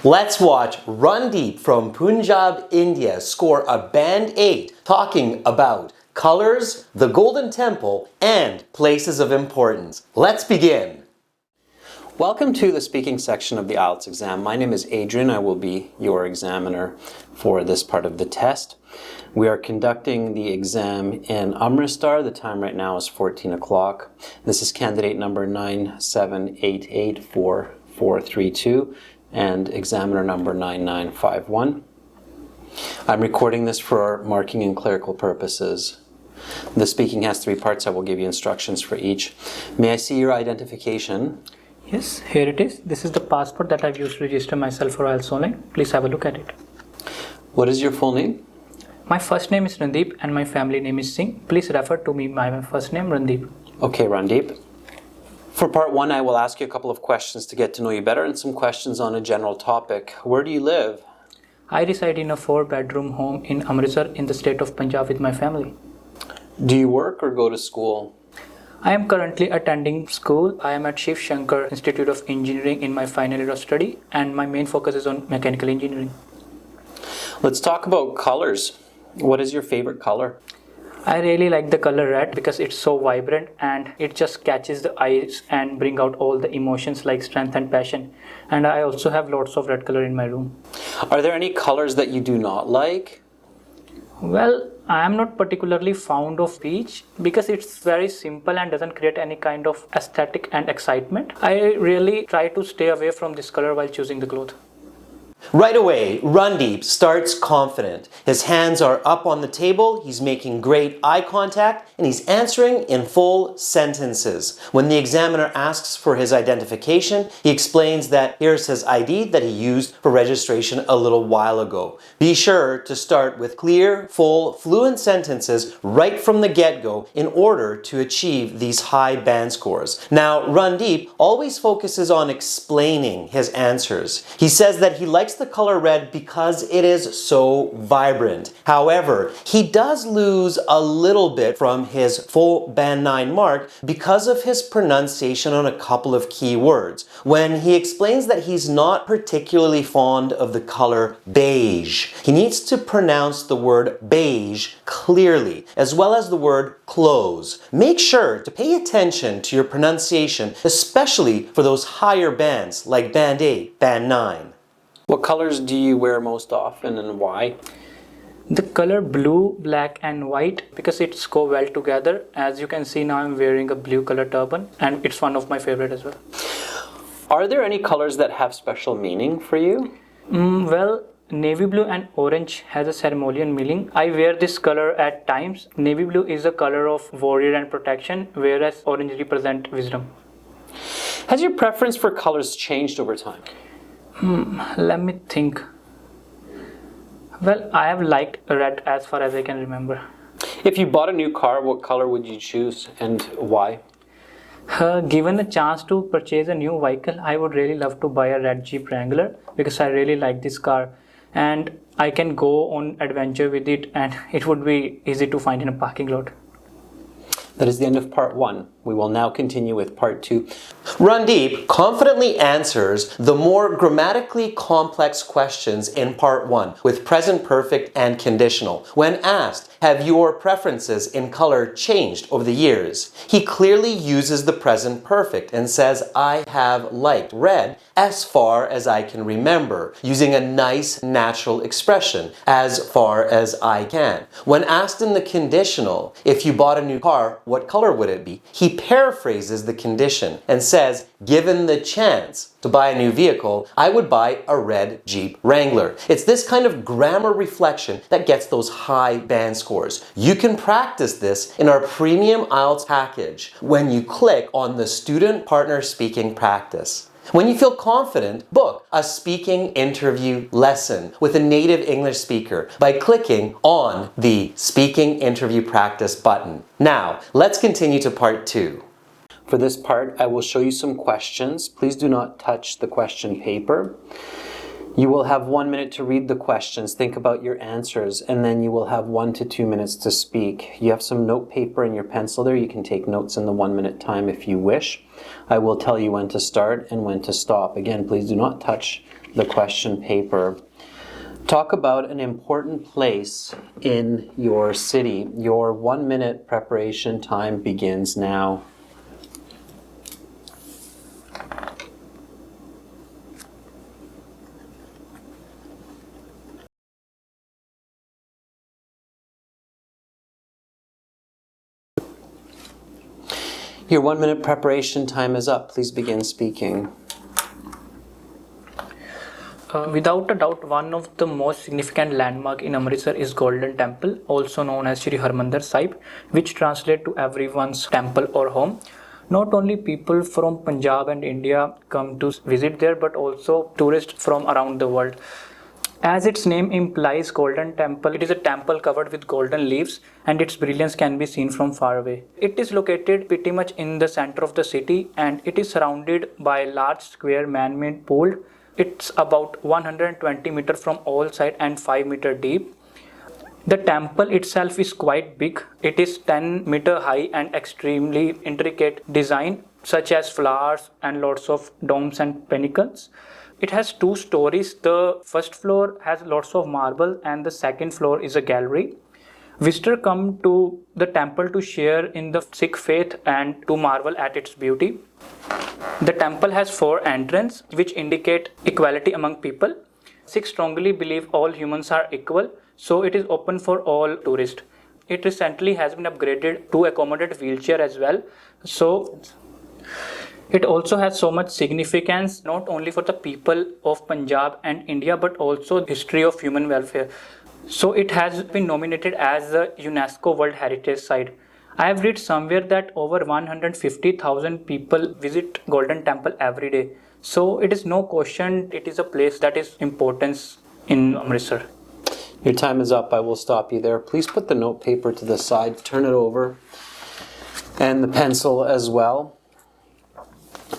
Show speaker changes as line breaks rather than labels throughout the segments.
Let's watch Rundeep from Punjab, India score a Band 8 talking about colors, the Golden Temple, and places of importance. Let's begin. Welcome to the speaking section of the IELTS exam. My name is Adrian. I will be your examiner for this part of the test. We are conducting the exam in Amritsar. The time right now is 14 o'clock. This is candidate number 978844432 and examiner number 9951. I'm recording this for marking and clerical purposes. The speaking has 3 parts. I will give you instructions for each. May I see your identification?
Yes, here it is. This is the passport that I've used to register myself for IELTS Online. Please have a look at it.
What is your full name?
My first name is Rundeep and my family name is Singh. Please refer to me by my first name, Rundeep.
Okay, Rundeep. For part 1, I will ask you a couple of questions to get to know you better and some questions on a general topic. Where do you live?
I reside in a 4-bedroom home in Amritsar in the state of Punjab with my family.
Do you work or go to school?
I am currently attending school. I am at Shiv Shankar Institute of Engineering in my final year of study and my main focus is on mechanical engineering.
Let's talk about colors. What is your favorite color?
I really like the color red because it's so vibrant and it just catches the eyes and bring out all the emotions like strength and passion. And I also have lots of red color in my room.
Are there any colors that you do not like?
Well, I am not particularly fond of peach because it's very simple and doesn't create any kind of aesthetic and excitement. I really try to stay away from this color while choosing the cloth.
Right away, Rundeep starts confident. His hands are up on the table, he's making great eye contact, and he's answering in full sentences. When the examiner asks for his identification, he explains that here's his ID that he used for registration a little while ago. Be sure to start with clear, full, fluent sentences right from the get-go in order to achieve these high band scores. Now, Rundeep always focuses on explaining his answers. He says that he likes the color red because it is so vibrant. However, he does lose a little bit from his full band 9 mark because of his pronunciation on a couple of key words. When he explains that he's not particularly fond of the color beige, he needs to pronounce the word beige clearly, as well as the word clothes. Make sure to pay attention to your pronunciation, especially for those higher bands like band 8, band 9. What colors do you wear most often and why?
The color blue, black and white because it's go well together. As you can see now I'm wearing a blue color turban and it's one of my favorite as well.
Are there any colors that have special meaning for you?
Well, navy blue and orange has a ceremonial meaning. I wear this color at times. Navy blue is a color of warrior and protection, whereas orange represents wisdom.
Has your preference for colors changed over time?
Let me think. Well, I have liked red as far as I can remember.
If you bought a new car, what color would you choose and why?
Given a chance to purchase a new vehicle, I would really love to buy a red Jeep Wrangler because I really like this car and I can go on adventure with it and it would be easy to find in a parking lot.
That is the end of part 1. We will now continue with part 2. Rundeep confidently answers the more grammatically complex questions in part 1 with present perfect and conditional. When asked, have your preferences in color changed over the years? He clearly uses the present perfect and says, I have liked red as far as I can remember, using a nice natural expression, as far as I can. When asked in the conditional, if you bought a new car, what color would it be? He paraphrases the condition and says, given the chance to buy a new vehicle, I would buy a red Jeep Wrangler. It's this kind of grammar reflection that gets those high band scores. You can practice this in our premium IELTS package when you click on the Student Partner Speaking Practice. When you feel confident, book a speaking interview lesson with a native English speaker by clicking on the Speaking Interview Practice button. Now, let's continue to part 2. For this part, I will show you some questions. Please do not touch the question paper. You will have 1 minute to read the questions, think about your answers, and then you will have 1 to 2 minutes to speak. You have some note paper and your pencil there. You can take notes in the 1 minute time if you wish. I will tell you when to start and when to stop. Again, please do not touch the question paper. Talk about an important place in your city. Your 1 minute preparation time begins now. Your 1 minute preparation time is up. Please begin speaking.
Without a doubt, one of the most significant landmark in Amritsar is Golden Temple, also known as Shri Harmandir Sahib, which translates to everyone's temple or home. Not only people from Punjab and India come to visit there, but also tourists from around the world. As its name implies, Golden Temple, it is a temple covered with golden leaves and its brilliance can be seen from far away. It is located pretty much in the center of the city and it is surrounded by a large square man-made pool. It's about 120 meters from all sides and 5 meters deep. The temple itself is quite big. It is 10 meters high and extremely intricate design such as flowers and lots of domes and pinnacles. It has 2 stories. The first floor has lots of marble and the second floor is a gallery. Visitors come to the temple to share in the Sikh faith and to marvel at its beauty. The temple has 4 entrances which indicate equality among people. Sikhs strongly believe all humans are equal, so it is open for all tourists. It recently has been upgraded to accommodate wheelchair as well. So it also has so much significance not only for the people of Punjab and India but also the history of human welfare. So it has been nominated as a UNESCO World Heritage Site. I have read somewhere that over 150,000 people visit Golden Temple every day. So it is no question, it is a place that is importance in Amritsar.
Your time is up. I will stop you there. Please put the note paper to the side, turn it over, and the pencil as well.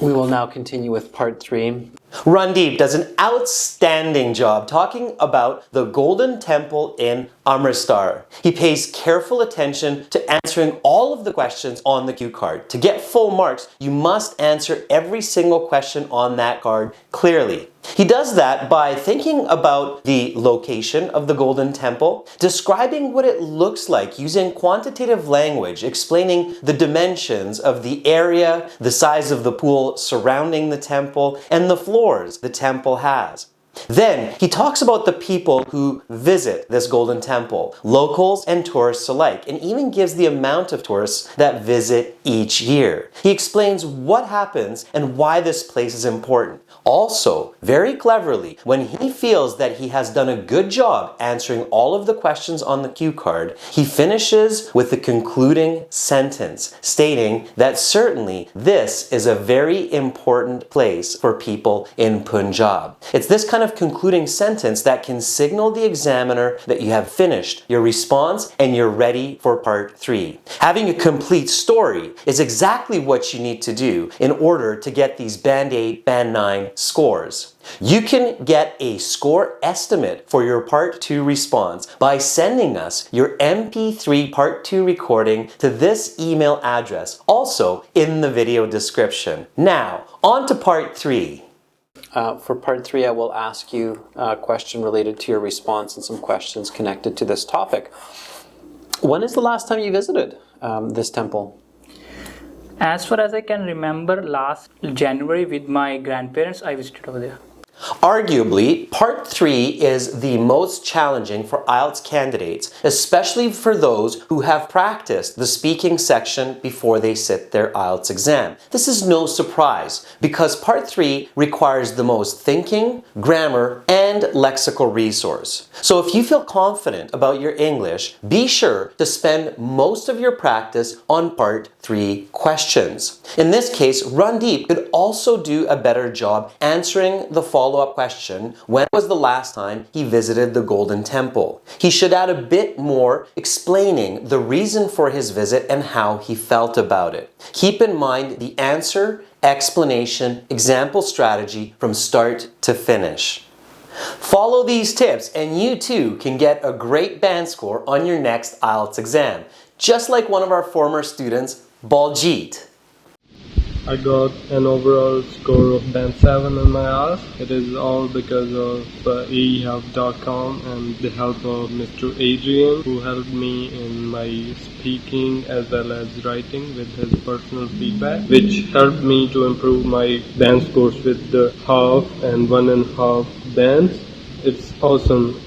We will now continue with part 3. Randeep does an outstanding job talking about the Golden Temple in Amritsar. He pays careful attention to answering all of the questions on the cue card. To get full marks, you must answer every single question on that card clearly. He does that by thinking about the location of the Golden Temple, describing what it looks like using quantitative language, explaining the dimensions of the area, the size of the pool surrounding the temple, and the floors the temple has. Then he talks about the people who visit this Golden Temple, locals and tourists alike, and even gives the amount of tourists that visit each year. He explains what happens and why this place is important. Also, very cleverly, when he feels that he has done a good job answering all of the questions on the cue card, he finishes with the concluding sentence, stating that certainly this is a very important place for people in Punjab. It's this kind of concluding sentence that can signal the examiner that you have finished your response and you're ready for part 3. Having a complete story is exactly what you need to do in order to get these Band 8, Band 9 scores. You can get a score estimate for your part 2 response by sending us your MP3 part 2 recording to this email address, also in the video description. Now, on to part 3. For part 3, I will ask you a question related to your response and some questions connected to this topic. When is the last time you visited this temple?
As far as I can remember, last January with my grandparents, I visited over there.
Arguably, part 3 is the most challenging for IELTS candidates, especially for those who have practiced the speaking section before they sit their IELTS exam. This is no surprise because part 3 requires the most thinking, grammar, and lexical resource. So if you feel confident about your English, be sure to spend most of your practice on part 3 questions. In this case, Randeep could also do a better job answering the follow-up question, when was the last time he visited the Golden Temple? He should add a bit more explaining the reason for his visit and how he felt about it. Keep in mind the answer, explanation, example strategy from start to finish. Follow these tips and you too can get a great band score on your next IELTS exam, just like one of our former students, Baljit.
I got an overall score of band 7 in my IELTS. It is all because of aehelp.com and the help of Mr. Adrian, who helped me in my speaking as well as writing with his personal feedback, which helped me to improve my band scores with the half and 1.5 bands. It's awesome.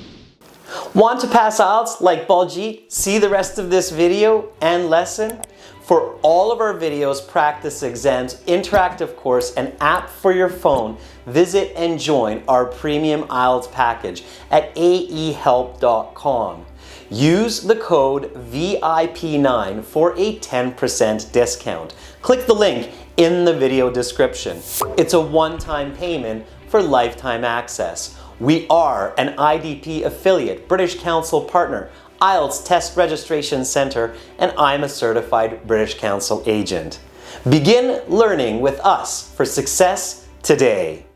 Want to pass IELTS like Baljit? See the rest of this video and lesson? For all of our videos, practice exams, interactive course, and app for your phone, visit and join our premium IELTS package at aehelp.com. Use the code VIP9 for a 10% discount. Click the link in the video description. It's a one-time payment for lifetime access. We are an IDP affiliate, British Council partner, IELTS Test Registration Center, and I'm a certified British Council agent. Begin learning with us for success today.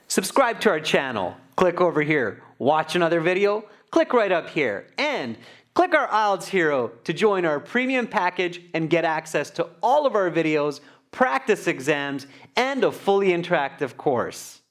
Subscribe to our channel. Click over here. Watch another video. Click right up here. And click our IELTS Hero to join our premium package and get access to all of our videos, practice exams, and a fully interactive course.